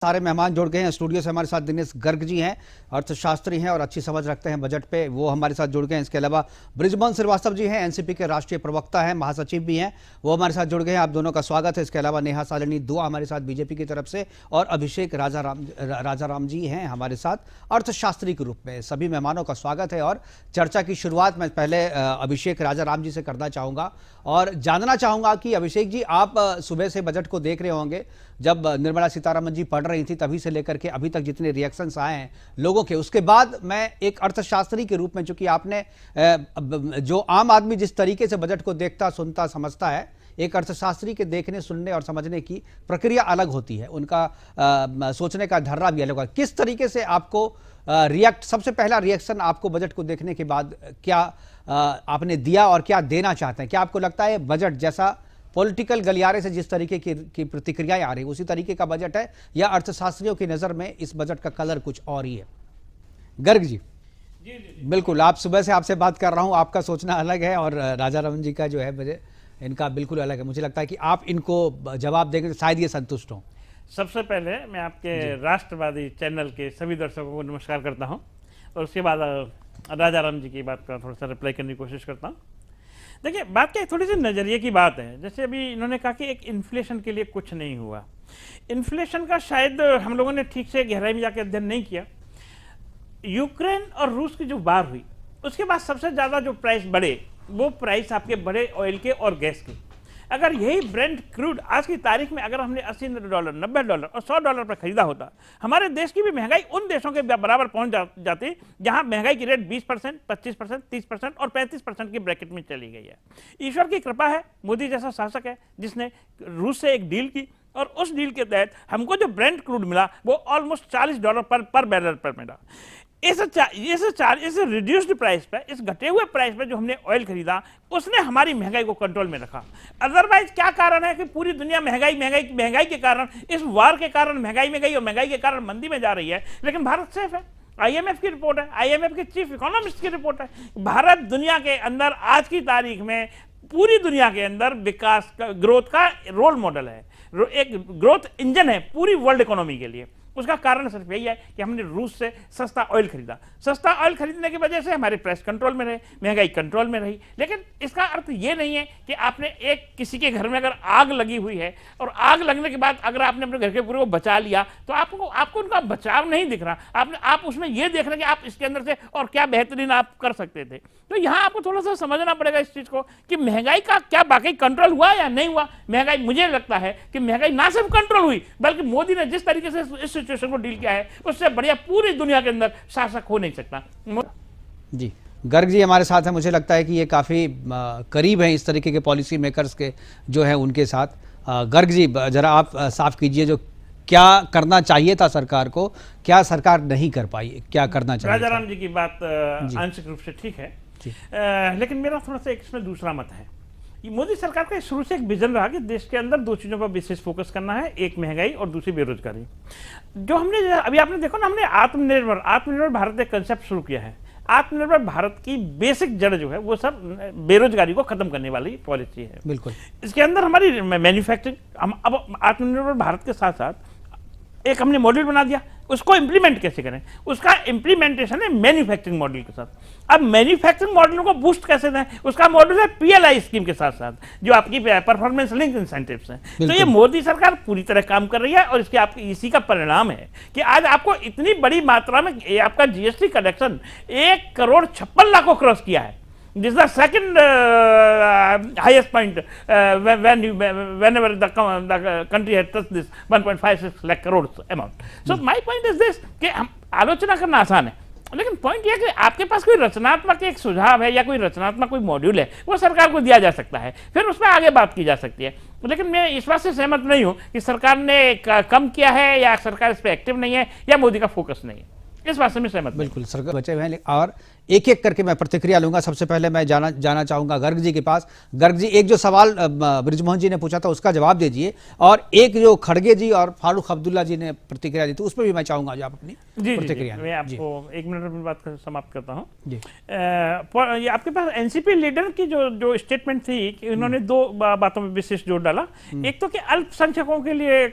सारे मेहमान जुड़ गए हैं स्टूडियो से। हमारे साथ दिनेश गर्ग जी हैं, अर्थशास्त्री हैं और अच्छी समझ रखते हैं बजट पे, वो हमारे साथ जुड़ गए हैं। इसके अलावा बृजमोहन श्रीवास्तव जी हैं, एनसीपी के राष्ट्रीय प्रवक्ता हैं, महासचिव भी हैं, वो हमारे साथ जुड़ गए हैं। आप दोनों का स्वागत है। इसके अलावा नेहा सालिनी दुआ हमारे साथ बीजेपी की तरफ से, और अभिषेक राजाराम जी हैं हमारे साथ अर्थशास्त्री के रूप में। सभी मेहमानों का स्वागत है। और चर्चा की शुरुआत मैं पहले अभिषेक राजाराम जी से करना चाहूँगा और जानना चाहूँगा कि अभिषेक जी, आप सुबह से बजट को देख रहे होंगे। जब निर्मला सीतारमण जी पढ़ रही थी तभी से लेकर के अभी तक जितने रिएक्शंस आए हैं लोगों के, उसके बाद मैं एक अर्थशास्त्री के रूप में, चूंकि आपने जो आम आदमी जिस तरीके से बजट को देखता सुनता समझता है, एक अर्थशास्त्री के देखने सुनने और समझने की प्रक्रिया अलग होती है, उनका सोचने का ढर्रा भी अलग होगा। किस तरीके से आपको सबसे पहला रिएक्शन आपको बजट को देखने के बाद क्या आपने दिया और क्या देना चाहते हैं? क्या आपको लगता है बजट जैसा पॉलिटिकल गलियारे से जिस तरीके की प्रतिक्रियाएं आ रही उसी तरीके का बजट है, या अर्थशास्त्रियों की नजर में इस बजट का कलर कुछ और ही है? गर्ग जी। जी। बिल्कुल, आप सुबह से आपसे बात कर रहा हूं, आपका सोचना अलग है और राजाराम जी का जो है बजट इनका बिल्कुल अलग है। मुझे लगता है कि आप इनको जवाब देंगे तो शायद ये संतुष्ट हों। सबसे पहले मैं आपके राष्ट्रवादी चैनल के सभी दर्शकों को नमस्कार करता हूं, और उसके बाद राजाराम जी की बात का थोड़ा सा रिप्लाई करने की कोशिश करता हूं। देखिए, बात क्या थोड़ी सी नज़रिए की बात है। जैसे अभी इन्होंने कहा कि एक इन्फ्लेशन के लिए कुछ नहीं हुआ। इन्फ्लेशन का शायद हम लोगों ने ठीक से गहराई में जाकर अध्ययन नहीं किया। यूक्रेन और रूस की जो वार हुई उसके बाद सबसे ज़्यादा जो प्राइस बढ़े वो प्राइस आपके बढ़े ऑयल के और गैस के। अगर यही ब्रेंट क्रूड आज की तारीख में अगर हमने $80, $90 और $100 पर खरीदा होता, हमारे देश की भी महंगाई उन देशों के बराबर पहुंच जाती जहां महंगाई की रेट 20%, 25%, 30% और 35% की ब्रैकेट में चली गई है। ईश्वर की कृपा है, मोदी जैसा शासक है जिसने रूस से एक डील की, और उस डील के तहत हमको जो ब्रेंट क्रूड मिला वो ऑलमोस्ट $40 पर बैरल पर मिला। इस रिड्यूस्ड प्राइस पे, इस घटे हुए प्राइस पे जो हमने ऑयल खरीदा, उसने हमारी महंगाई को कंट्रोल में रखा। अदरवाइज क्या कारण है कि पूरी दुनिया महंगाई के कारण, इस वार के कारण महंगाई में गई और महंगाई के कारण मंदी में जा रही है, लेकिन भारत सेफ है। IMF की रिपोर्ट है, IMF के चीफ इकोनॉमिस्ट की रिपोर्ट है। भारत दुनिया के अंदर आज की तारीख में पूरी दुनिया के अंदर विकास का, ग्रोथ का रोल मॉडल है, एक ग्रोथ इंजन है पूरी वर्ल्ड इकोनॉमी के लिए। उसका कारण सिर्फ यही है कि हमने रूस से सस्ता ऑयल खरीदा। सस्ता ऑयल खरीदने की वजह से हमारे प्राइस कंट्रोल में रहे, महंगाई कंट्रोल में रही। लेकिन इसका अर्थ ये नहीं है कि आपने किसी के घर में अगर आग लगी हुई है और आग लगने के बाद अगर आपने अपने घर के पूरे को बचा लिया तो आपको उनका बचाव नहीं दिख रहा। आप उसमें यह देख रहे हैं कि आप इसके अंदर से और क्या बेहतरीन आप कर सकते थे। तो यहाँ आपको थोड़ा सा समझना पड़ेगा इस चीज को कि महंगाई का क्या वाकई कंट्रोल हुआ या नहीं हुआ। महंगाई, मुझे लगता है कि महंगाई ना सिर्फ कंट्रोल हुई बल्कि मोदी ने जिस तरीके से इस सिचुएशन को डील किया है उससे बढ़िया पूरी दुनिया के अंदर शासक हो नहीं सकता। जी, गर्ग जी हमारे साथ है। मुझे लगता है कि ये काफी करीब है इस तरीके के पॉलिसी मेकर्स के जो है उनके साथ। गर्ग जी, जरा आप साफ कीजिए, जो क्या करना चाहिए था सरकार को, क्या सरकार नहीं कर पाई, क्या करना चाहिए? राजाराम जी की बात आंशिक रूप से ठीक है, लेकिन मेरा थोड़ा सा इसमें दूसरा मत है। मोदी सरकार का शुरू से एक विजन रहा कि देश के अंदर दो चीजों पर विशेष फोकस करना है, एक महंगाई और दूसरी बेरोजगारी। जो हमने अभी आपने देखो ना, हमने आत्मनिर्भर भारत एक कंसेप्ट शुरू किया है। आत्मनिर्भर भारत की बेसिक जड़ जो है वो सब बेरोजगारी को खत्म करने वाली पॉलिसी है। बिल्कुल, इसके अंदर हमारी मैन्युफैक्चरिंग, हम अब आत्मनिर्भर भारत के साथ साथ एक हमने मॉड्यूल बना दिया, उसको इंप्लीमेंट कैसे करें, उसका इंप्लीमेंटेशन है मैन्युफैक्चरिंग मॉडल के साथ। अब मैन्युफैक्चरिंग मॉडल को बूस्ट कैसे दें, उसका मॉडल है PLI स्कीम के साथ साथ, जो आपकी परफॉर्मेंस लिंक इंसेंटिव्स हैं। तो ये मोदी सरकार पूरी तरह काम कर रही है, और इसके आपकी इसी का परिणाम है कि आज आपको इतनी बड़ी मात्रा में आपका GST कलेक्शन 1,56,00,000 को क्रॉस किया है। This is the second highest point whenever the country had touched this 1.56 lakh crores amount. So my point is this कि हम आलोचना करना आसान है, लेकिन पॉइंट यह कि आपके पास कोई रचनात्मक एक सुझाव है या कोई रचनात्मक कोई मॉड्यूल है, वो सरकार को दिया जा सकता है, फिर उसमें आगे बात की जा सकती है। लेकिन मैं इस बात से सहमत नहीं हूँ कि सरकार ने कम किया है या सरकार इस पर एक्टिव नहीं है या मोदी का फोकस नहीं है। इस बात से मैं सहमत हूं। बिल्कुल सर, बचे हुए हैं और एक एक करके मैं प्रतिक्रिया लूंगा। सबसे पहले मैं जाना चाहूंगा गर्ग जी के पास। गर्ग जी, एक जो सवाल बृजमोहन जी ने पूछा था उसका जवाब दीजिए, और एक जो खड़गे जी और फारूक अब्दुल्ला जी ने प्रतिक्रिया दी थी उस पर भी मैं चाहूंगा जो आप अपनी प्रतिक्रिया। मैं आपको 1 मिनट में बात समाप्त करता हूँ। जी, ये आपके पास एनसीपी लीडर की जो स्टेटमेंट थी कि उन्होंने 2 बातों में विशेष जोर डाला। एक तो कि अल्पसंख्यकों के लिए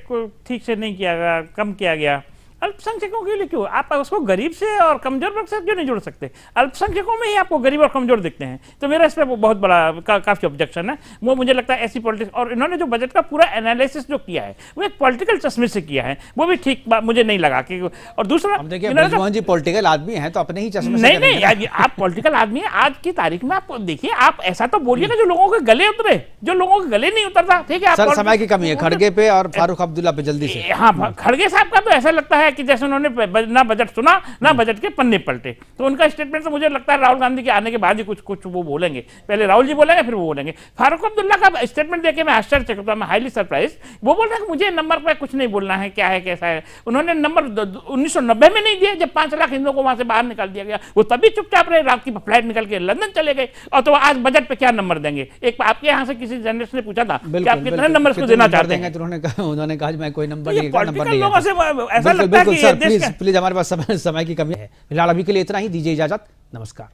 ठीक से नहीं किया गया, कम किया गया। अल्पसंख्यकों के लिए क्यों? आप उसको गरीब से और कमजोर वर्ग से क्यों नहीं जोड़ सकते? अल्पसंख्यकों में ही आपको गरीब और कमजोर दिखते हैं। तो मेरा इस पर बहुत बड़ा काफी ऑब्जेक्शन है। वो मुझे लगता है ऐसी पॉलिटिक्स, और इन्होंने जो बजट का पूरा एनालिसिस जो किया है वो एक पॉलिटिकल चश्मे से किया है, वो भी ठीक मुझे नहीं लगा कि। और दूसरा, देखिए बृजमोहन जी पॉलिटिकल आदमी हैं तो अपने ही चश्मे से नहीं, आप पॉलिटिकल आदमी हैं। आज की तारीख में आप देखिए, आप ऐसा तो बोलिए ना जो लोगों के गले उतरे, जो लोगों के गले नहीं उतरता। ठीक है, सर समय की कमी है खड़गे पे और फारूक अब्दुल्ला पे जल्दी से। हाँ, खड़गे साहब का तो ऐसा लगता है कि जैसे उन्होंने ना बजट सुना ना बजट के पन्ने पलटे। तो उनका स्टेटमेंट तो मुझे लगता है राहुल गांधी के आने के बाद ही कुछ वो बोलेंगे। पहले राहुल जी बोलेंगे फिर वो बोलेंगे। फारूक अब्दुल्ला का स्टेटमेंट देके मैं आश्चर्यचकित हूं, मैं हाईली सरप्राइज। वो बोल रहे हैं कि मुझे नंबर पर कुछ नहीं बोलना है, क्या है कैसा है। उन्होंने नंबर 1990 में नहीं दिए जब 5 लाख हिंदुओं को वहां से बाहर निकाल दिया गया। वो तभी चुपचाप रहे, रात की फ्लाइट निकल के लंदन चले गए। और तो आज बजट पे क्या नंबर देंगे? एक आपके यहाँ से किसी जर्नलिस्ट ने पूछा था कि आप कितने नंबर को देना चाहते हैं, तो उन्होंने कहा मैं कोई नंबर नहीं। लोगों से ऐसा लगता है कि प्लीज हमारे पास समय की कमी है। फिलहाल अभी के लिए इतना ही, दीजिए इजाजत, नमस्कार।